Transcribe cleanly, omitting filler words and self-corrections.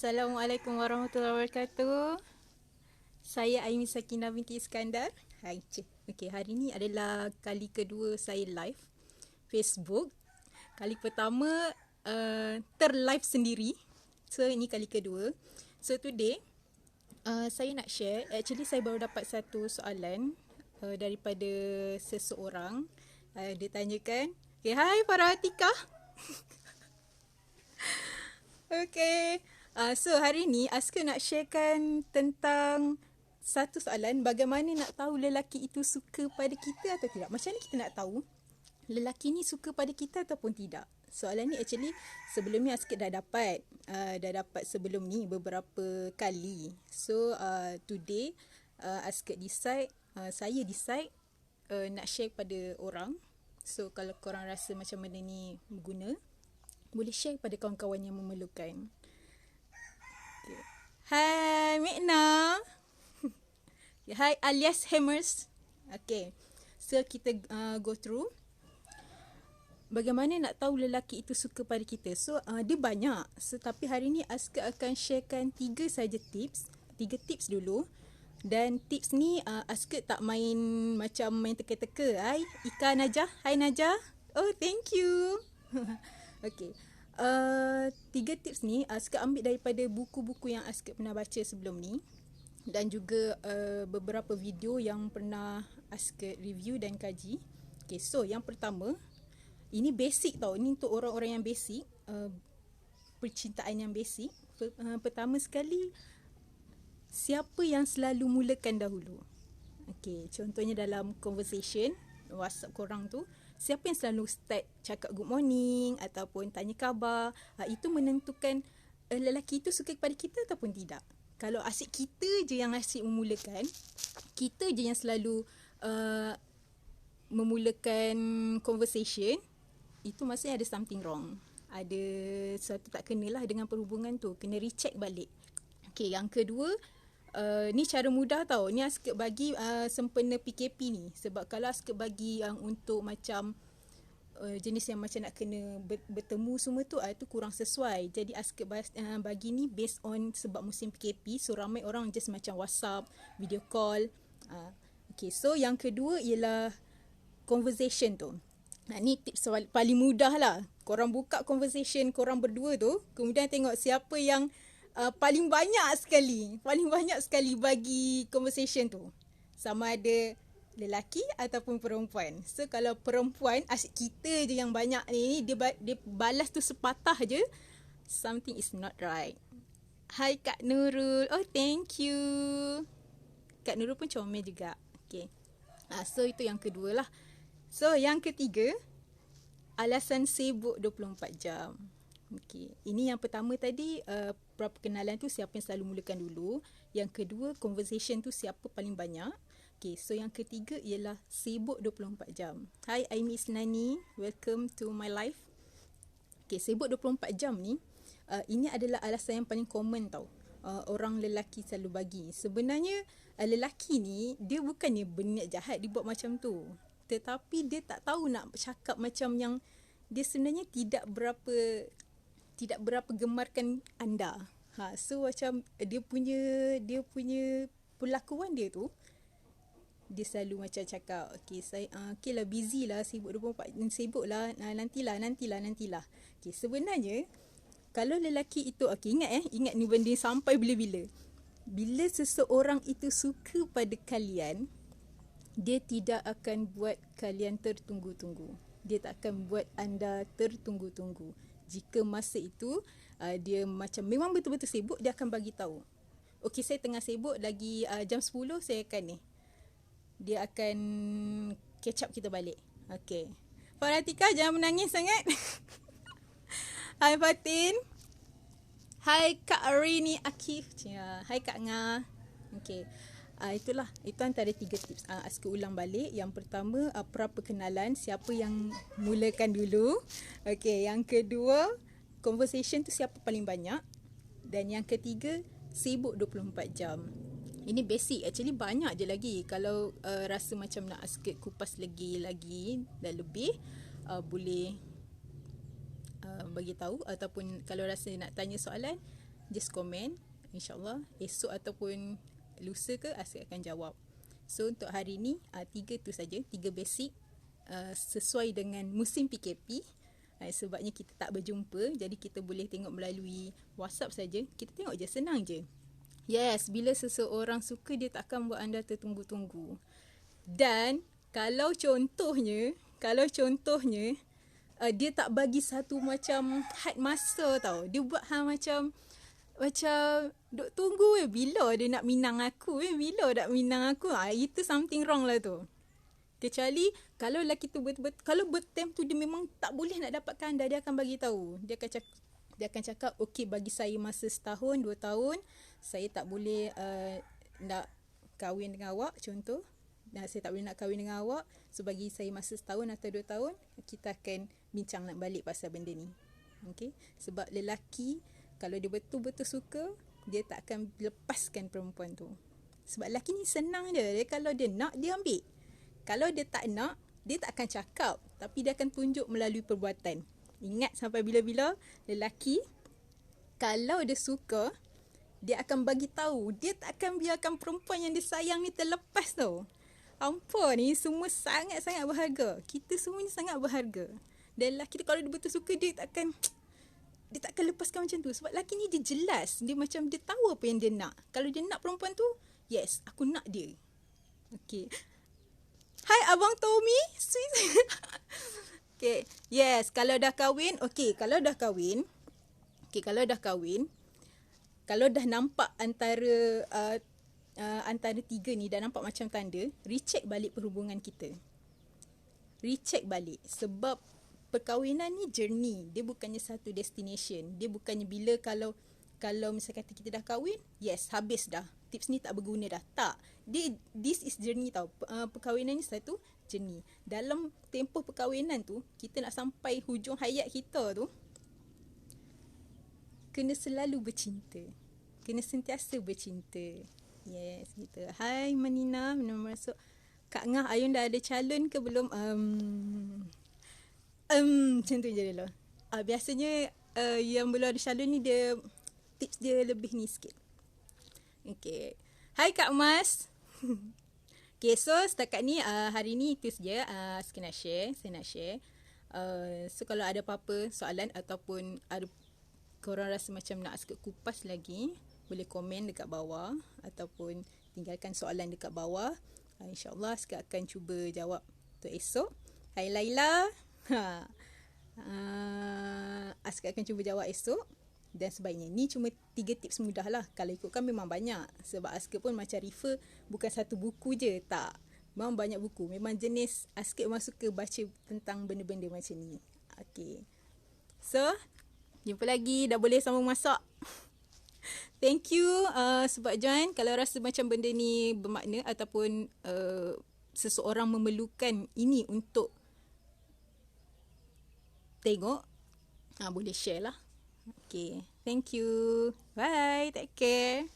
Assalamualaikum warahmatullahi wabarakatuh. Saya Aimi Sakinah binti Iskandar. Hai, cik. Okey, hari ni adalah kali kedua saya live Facebook. Kali pertama terlive sendiri. So ini kali kedua. So today saya nak share. Actually saya baru dapat satu soalan daripada seseorang. Dia tanyakan, okay, hai para Atikah. Okay. So hari ni Aska nak sharekan tentang satu soalan, bagaimana nak tahu lelaki itu suka pada kita atau tidak. Macam mana kita nak tahu lelaki ni suka pada kita ataupun tidak. Soalan ni actually sebelum ni Aska dah dapat sebelum ni beberapa kali. So today Aska saya decide nak share pada orang. So kalau korang rasa macam mana ni berguna, boleh share pada kawan-kawan yang memerlukan. Okay. Hai Mekna. Hai alias Hammers. Okay. So kita go through. Bagaimana nak tahu lelaki itu suka pada kita. So dia banyak. So tapi hari ni Aska akan sharekan 3 saja tips. 3 tips dulu. Dan tips ni Aska tak main macam main teka-teka. Hai Ika Najah. Hai Najah. Oh thank you. Okay. 3 tips ni Aska ambil daripada buku-buku yang Aska pernah baca sebelum ni. Dan juga beberapa video yang pernah Aska review dan kaji. Okay, so yang pertama, ini basic tau. Ini untuk orang-orang yang basic. Percintaan yang basic. Pertama sekali, siapa yang selalu mulakan dahulu? Okay, contohnya dalam conversation WhatsApp korang tu, siapa yang selalu start cakap good morning ataupun tanya khabar, itu menentukan lelaki itu suka kepada kita ataupun tidak. Kalau asyik kita je yang asyik memulakan, kita je yang selalu memulakan conversation, itu maksudnya ada something wrong. Ada sesuatu tak kenalah dengan perhubungan tu. Kena recheck balik. Okay, yang kedua, ni cara mudah tau. Ni Aska bagi sempena PKP ni. Sebab kalau Aska bagi yang untuk macam jenis yang macam nak kena bertemu semua tu, itu kurang sesuai. Jadi Aska bagi ni based on sebab musim PKP. So ramai orang just macam WhatsApp, video call. Okay, so yang kedua ialah conversation tu. Ni tips paling mudah lah. Korang buka conversation korang berdua tu, kemudian tengok siapa yang paling banyak sekali bagi conversation tu. Sama ada lelaki ataupun perempuan. So kalau perempuan, asyik kita je yang banyak ni, dia balas tu sepatah je, something is not right. Hai Kak Nurul. Oh thank you. Kak Nurul pun comel juga. Okay. So itu yang kedua lah. So yang ketiga, alasan sibuk 24 jam. Okay. Ini yang pertama tadi, perkenalan tu siapa yang selalu mulakan dulu. Yang kedua, conversation tu siapa paling banyak. Okay, so yang ketiga ialah sibuk 24 jam. Hai Aimi Isnani, welcome to my life. Okay, sibuk 24 jam ni, ini adalah alasan yang paling common tau. Orang lelaki selalu bagi. Sebenarnya lelaki ni, dia bukannya berniat jahat dia buat macam tu. Tetapi dia tak tahu nak cakap macam yang dia sebenarnya tidak berapa gemarkan anda. So macam dia punya perlakuan dia tu, dia selalu macam cakap, okay, saya okay lah, busy lah, sibuk 24, sibuk lah, nantilah. Okay, sebenarnya kalau lelaki itu, okay, ingat ni benda sampai bila-bila. Bila seseorang itu suka pada kalian, dia tidak akan buat kalian tertunggu-tunggu. Dia tak akan buat anda tertunggu-tunggu. Jika masa itu dia macam memang betul-betul sibuk, dia akan bagi tahu. Okey, saya tengah sibuk, lagi jam 10 saya akan ni. Dia akan catch up kita balik. Okey. Faratika, jangan menangis sangat. Hai Fatin. Hai Kak Arini Akif. Hai Kak Nga. Okey. Itulah, itu antara 3 tips. Aska ulang balik. Yang pertama, perkenalan, siapa yang mulakan dulu. Okey, yang kedua, conversation tu siapa paling banyak. Dan yang ketiga, sibuk 24 jam. Ini basic, actually banyak je lagi. Kalau rasa macam nak Aska kupas lagi dan lebih, boleh bagi tahu, ataupun kalau rasa nak tanya soalan, just komen. InsyaAllah esok ataupun lusa ke Aska akan jawab. So untuk hari ni 3 tu saja, 3 basic sesuai dengan musim PKP. Sebabnya kita tak berjumpa, jadi kita boleh tengok melalui WhatsApp saja. Kita tengok je, senang je. Yes, bila seseorang suka dia tak akan buat anda tertunggu-tunggu. Dan kalau contohnya dia tak bagi satu macam had masa tau. Dia buat hal macam duk tunggu bila dia nak minang aku, bila nak minang aku. Itu something wrong lah tu. Kecuali kalau lelaki tu betul-betul, kalau bertem tu dia memang tak boleh nak dapatkan anda, dia akan bagi tahu. Dia akan cakap okey, bagi saya masa setahun, 2 tahun, saya tak boleh nak kahwin dengan awak, contoh. Saya tak boleh nak kahwin dengan awak. So bagi saya masa setahun atau 2 tahun, kita akan bincang nak balik pasal benda ni. Okey? Sebab lelaki kalau dia betul-betul suka, dia tak akan lepaskan perempuan tu. Sebab lelaki ni senang je. Dia kalau dia nak, dia ambil. Kalau dia tak nak, dia tak akan cakap, tapi dia akan tunjuk melalui perbuatan. Ingat sampai bila-bila, lelaki kalau dia suka, dia akan bagi tahu. Dia tak akan biarkan perempuan yang dia sayang ni terlepas tau. Ampun, ni semua sangat-sangat berharga. Kita semua ni sangat berharga. Dan lelaki tu kalau dia betul suka, dia tak akan lepaskan macam tu. Sebab lelaki ni dia jelas. Dia macam dia tahu apa yang dia nak. Kalau dia nak perempuan tu, yes, aku nak dia. Okay. Hai Abang Tommy. Sweet. Okay. Yes, kalau dah kahwin. Okay, kalau dah kahwin. Kalau dah nampak antara tiga ni, dah nampak macam tanda, recheck balik perhubungan kita. Recheck balik. Sebab perkahwinan ni journey. Dia bukannya satu destination. Dia bukannya bila kalau misalnya kata kita dah kahwin, yes, habis dah. Tips ni tak berguna dah. Tak. This is journey tau. Perkahwinan ni satu journey. Dalam tempoh perkahwinan tu, kita nak sampai hujung hayat kita tu, kena selalu bercinta. Kena sentiasa bercinta. Yes, gitu. Hai Manina, nama masuk. Kak Ngah, Ayun dah ada calon ke belum? Macam tu je dulu. Biasanya yang belum ada calon ni, dia tips dia lebih ni sikit. Okay. Hai Kak Mas. Okay, so setakat ni hari ni itu saja saya nak share. So kalau ada apa-apa soalan ataupun ada korang rasa macam nak Aska kupas lagi, boleh komen dekat bawah ataupun tinggalkan soalan dekat bawah. InsyaAllah Aska akan cuba jawab untuk esok. Hai Laila. Aska akan cuba jawab esok. Dan sebagainya. Ni cuma 3 tips mudah lah. Kalau ikutkan memang banyak. Sebab Aska pun macam refer bukan satu buku je. Tak. Memang banyak buku. Memang jenis Aska memang suka baca tentang benda-benda macam ni. Okay. So, jumpa lagi. Dah boleh sambung masak. Thank you sebab join. Kalau rasa macam benda ni bermakna ataupun seseorang memerlukan ini untuk tengok, boleh share lah. Okay. Thank you. Bye. Take care.